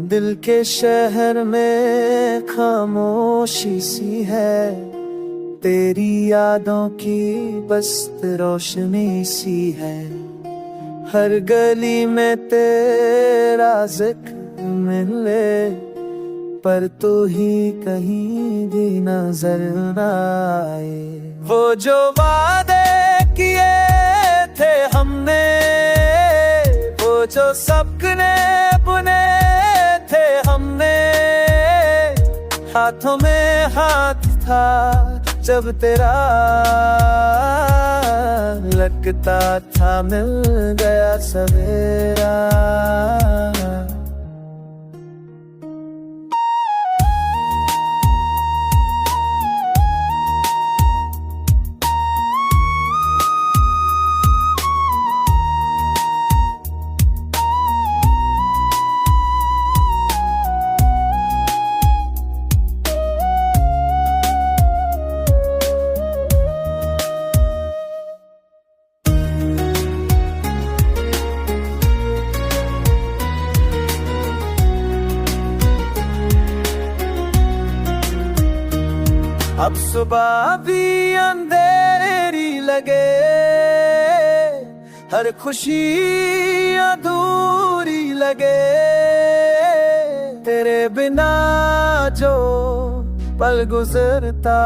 दिल के शहर में खामोशी सी है, तेरी यादों की बस रोशनी सी है। हर गली में तेरा जिक्र मिले, पर तू ही कहीं भी नजर न आए। वो जो वादे किए थे हमने, वो जो सपने बुने थे हमने, हाथों में हाथ था जब तेरा, लगता था मिल गया सवेरा। अब सुबह भी अंधेरी लगे, हर खुशी अधूरी लगे, तेरे बिना जो पल गुजरता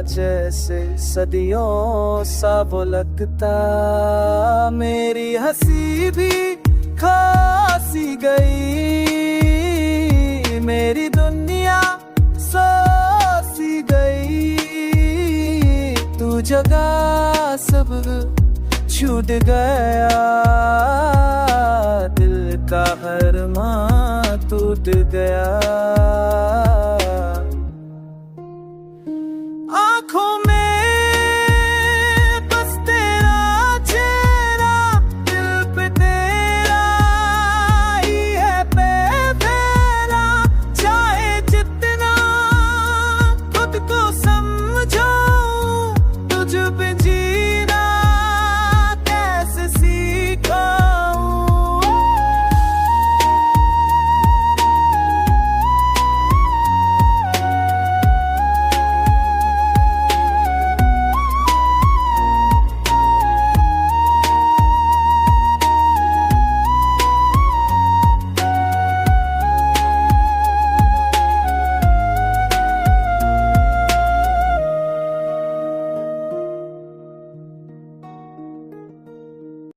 जैसे सदियों सा वो लगता। मेरी हंसी भी खासी गई, मेरी दुनिया सोसी गई, तू जगह सब छूट गया, दिल का हर मान टूट गया।